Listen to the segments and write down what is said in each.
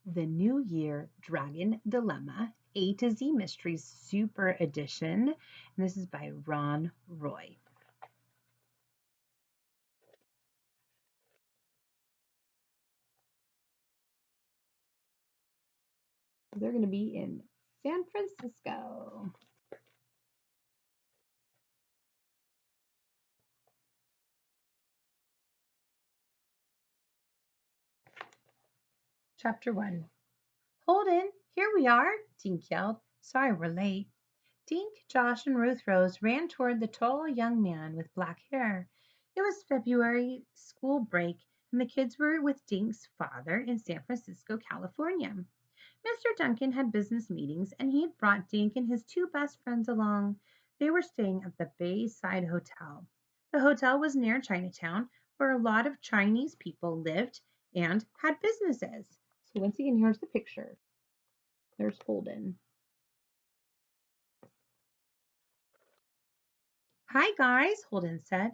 The New Year Dragon Dilemma, A to Z Mysteries Super Edition. And this is by Ron Roy. They're going to be in San Francisco. Chapter 1. Holden, here we are, Dink yelled. Sorry we're late. Dink, Josh, and Ruth Rose ran toward the tall young man with black hair. It was February school break, and the kids were with Dink's father in San Francisco, California. Mr. Duncan had business meetings, and he had brought Dink and his two best friends along. They were staying at the Bayside Hotel. The hotel was near Chinatown, where a lot of Chinese people lived and had businesses. So once again, here's the picture. There's Holden. Hi, guys, Holden said.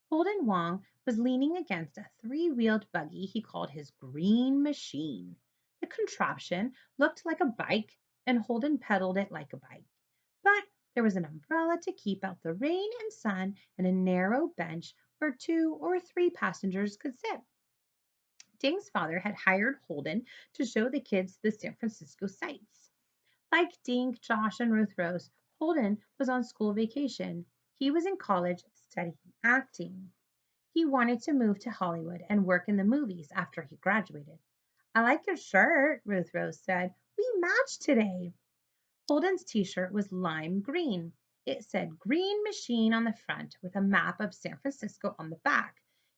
Holden Wong was leaning against a three-wheeled buggy he called his green machine. The contraption looked like a bike, and Holden pedaled it like a bike. But there was an umbrella to keep out the rain and sun and a narrow bench where 2 or 3 passengers could sit. Dink's father had hired Holden to show the kids the San Francisco sights. Like Dink, Josh, and Ruth Rose, Holden was on school vacation. He was in college studying acting. He wanted to move to Hollywood and work in the movies after he graduated. I like your shirt, Ruth Rose said. We matched today. Holden's t-shirt was lime green. It said Green Machine on the front with a map of San Francisco on the back.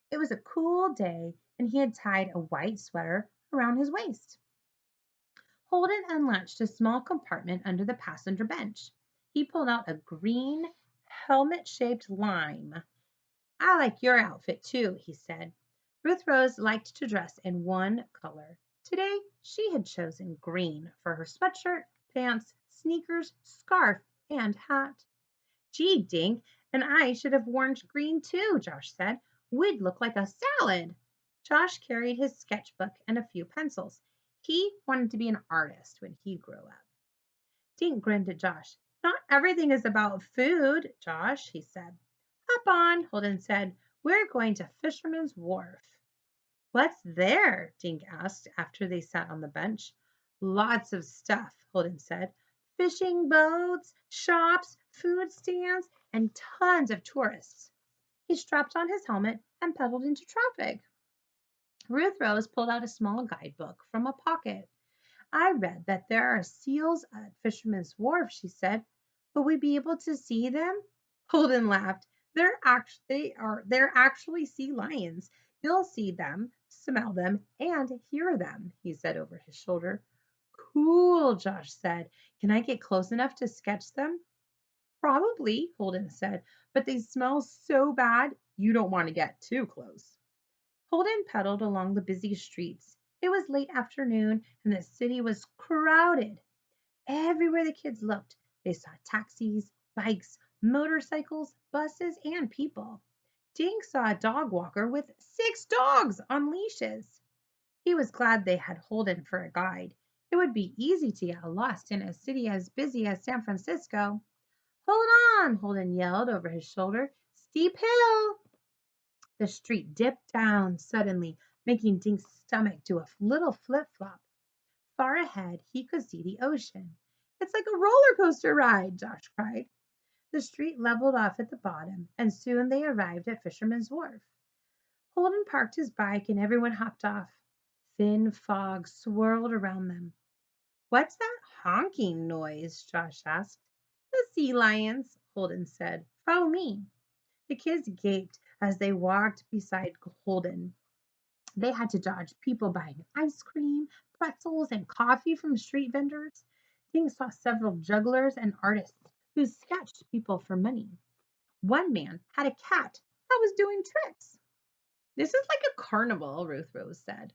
It was a cool day, and he had tied a white sweater around his waist. Holden unlatched a small compartment under the passenger bench. He pulled out a green, helmet-shaped lime. I like your outfit too, he said. Ruth Rose liked to dress in one color. Today, she had chosen green for her sweatshirt, pants, sneakers, scarf, and hat. Gee, Dink, and I should have worn green too, Josh said. We'd look like a salad. Josh carried his sketchbook and a few pencils. He wanted to be an artist when he grew up. Dink grinned at Josh. Not everything is about food, Josh, he said. Hop on, Holden said. We're going to Fisherman's Wharf. What's there? Dink asked after they sat on the bench. Lots of stuff, Holden said. Fishing boats, shops, food stands, and tons of tourists. He strapped on his helmet and pedaled into traffic. Ruth Rose pulled out a small guidebook from a pocket. I read that there are seals at Fisherman's Wharf, she said. Will we be able to see them? Holden laughed. They're actually sea lions. You'll see them, smell them, and hear them, he said over his shoulder. Cool, Josh said. Can I get close enough to sketch them? Probably, Holden said, but they smell so bad you don't want to get too close. Holden pedaled along the busy streets. It was late afternoon and the city was crowded. Everywhere the kids looked, they saw taxis, bikes, motorcycles, buses, and people. Dink saw a dog walker with 6 dogs on leashes. He was glad they had Holden for a guide. It would be easy to get lost in a city as busy as San Francisco. Hold on, Holden yelled over his shoulder. Steep hill! The street dipped down suddenly, making Dink's stomach do a little flip-flop. Far ahead, he could see the ocean. It's like a roller coaster ride, Josh cried. The street leveled off at the bottom, and soon they arrived at Fisherman's Wharf. Holden parked his bike, and everyone hopped off. Thin fog swirled around them. What's that honking noise? Josh asked. The sea lions, Holden said. Follow me. The kids gaped as they walked beside Holden. They had to dodge people buying ice cream, pretzels, and coffee from street vendors. Dink saw several jugglers and artists who sketched people for money. One man had a cat that was doing tricks. This is like a carnival, Ruth Rose said.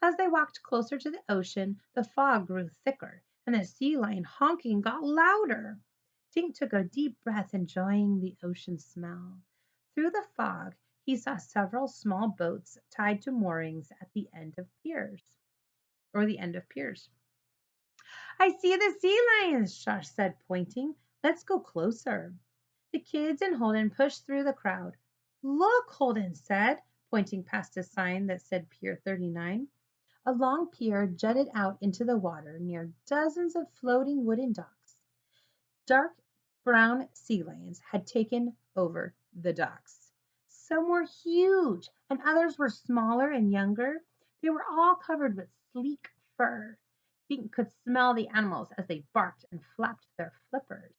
As they walked closer to the ocean, the fog grew thicker and the sea lion honking got louder. Dink took a deep breath, enjoying the ocean smell. Through the fog, he saw several small boats tied to moorings at the end of piers. or the end of piers. I see the sea lions, Josh said, pointing. Let's go closer. The kids and Holden pushed through the crowd. Look, Holden said, pointing past a sign that said Pier 39. A long pier jutted out into the water near dozens of floating wooden docks. Dark brown sea lions had taken over the docks. Some were huge, and others were smaller and younger. They were all covered with sleek fur. Dink could smell the animals as they barked and flapped their flippers.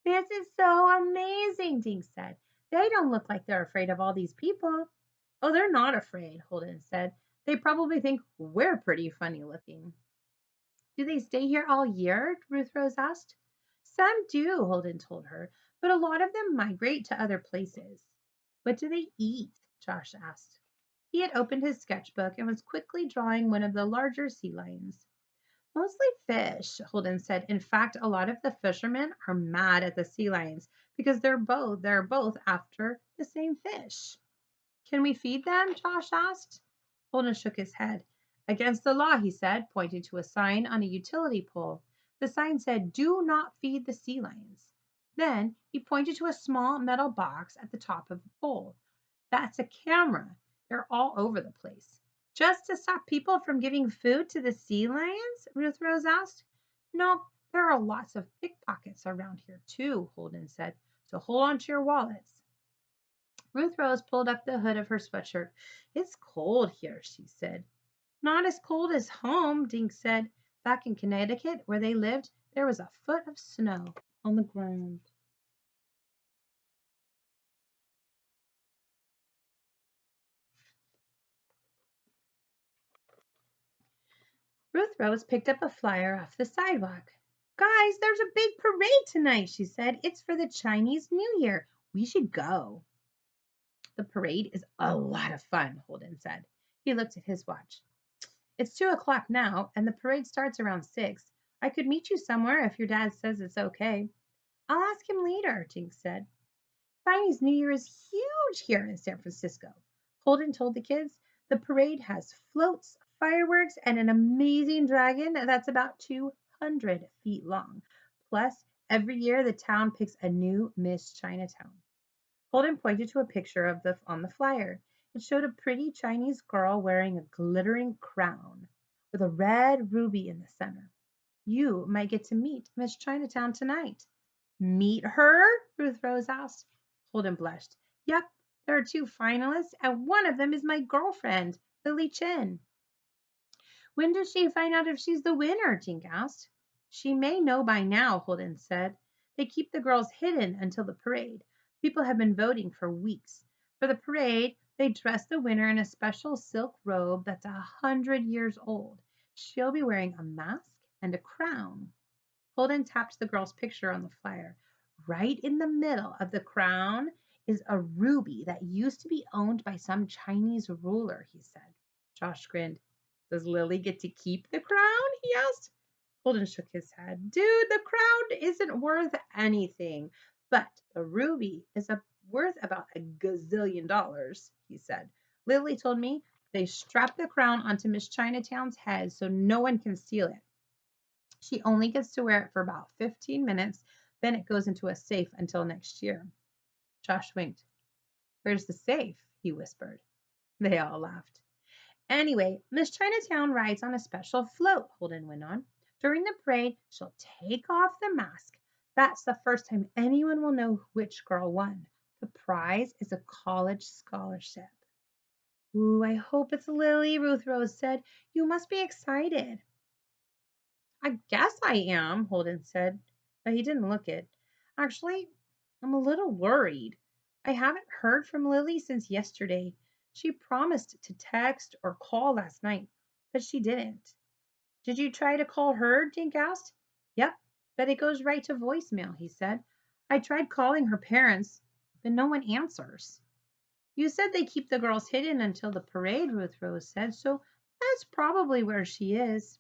This is so amazing, Dink said. They don't look like they're afraid of all these people. Oh, they're not afraid, Holden said. They probably think we're pretty funny looking. Do they stay here all year? Ruth Rose asked. Some do, Holden told her, but a lot of them migrate to other places. What do they eat? Josh asked. He had opened his sketchbook and was quickly drawing one of the larger sea lions. Mostly fish, Holden said. In fact, a lot of the fishermen are mad at the sea lions because they're both after the same fish. Can we feed them? Josh asked. Holden shook his head. Against the law, he said, pointing to a sign on a utility pole. The sign said, Do not feed the sea lions. Then he pointed to a small metal box at the top of the pole. That's a camera. They're all over the place. Just to stop people from giving food to the sea lions? Ruth Rose asked. No, there are lots of pickpockets around here too, Holden said. So hold on to your wallets. Ruth Rose pulled up the hood of her sweatshirt. It's cold here, she said. Not as cold as home, Dink said. Back in Connecticut, where they lived, there was a foot of snow on the ground. Ruth Rose picked up a flyer off the sidewalk. Guys, there's a big parade tonight, she said. It's for the Chinese New Year. We should go. The parade is a lot of fun, Holden said. He looked at his watch. It's 2 o'clock now, and the parade starts around 6. I could meet you somewhere if your dad says it's okay. I'll ask him later, Jinx said. Chinese New Year is huge here in San Francisco. Holden told the kids the parade has floats, fireworks, and an amazing dragon that's about 200 feet long. Plus, every year the town picks a new Miss Chinatown. Holden pointed to a picture of on the flyer. It showed a pretty Chinese girl wearing a glittering crown with a red ruby in the center. You might get to meet Miss Chinatown tonight. Meet her? Ruth Rose asked. Holden blushed. Yep, there are 2 finalists, and one of them is my girlfriend, Lily Chen. When does she find out if she's the winner? Tink asked. She may know by now, Holden said. They keep the girls hidden until the parade. People have been voting for weeks. For the parade, they dress the winner in a special silk robe that's 100 years old. She'll be wearing a mask and a crown. Holden tapped the girl's picture on the flyer. Right in the middle of the crown is a ruby that used to be owned by some Chinese ruler, he said. Josh grinned. Does Lily get to keep the crown? He asked. Holden shook his head. Dude, the crown isn't worth anything, but the ruby is worth about $1 gazillion, he said. Lily told me they strap the crown onto Miss Chinatown's head so no one can steal it. She only gets to wear it for about 15 minutes, then it goes into a safe until next year. Josh winked. Where's the safe? He whispered. They all laughed. Anyway, Miss Chinatown rides on a special float, Holden went on. During the parade, she'll take off the mask. That's the first time anyone will know which girl won. The prize is a college scholarship. Ooh, I hope it's Lily, Ruth Rose said. You must be excited. I guess I am, Holden said, but he didn't look it. Actually, I'm a little worried. I haven't heard from Lily since yesterday. She promised to text or call last night, but she didn't. Did you try to call her? Dink asked. Yep, but it goes right to voicemail, he said. I tried calling her parents, but no one answers. You said they keep the girls hidden until the parade, Ruth Rose said, so that's probably where she is.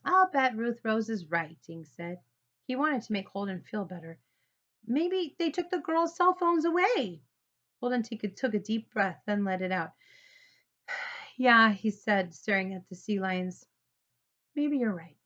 I'll bet Ruth Rose is right, Dink said. He wanted to make Holden feel better. Maybe they took the girls' cell phones away. Holden took a deep breath, then let it out. Yeah, he said, staring at the sea lions. Maybe you're right.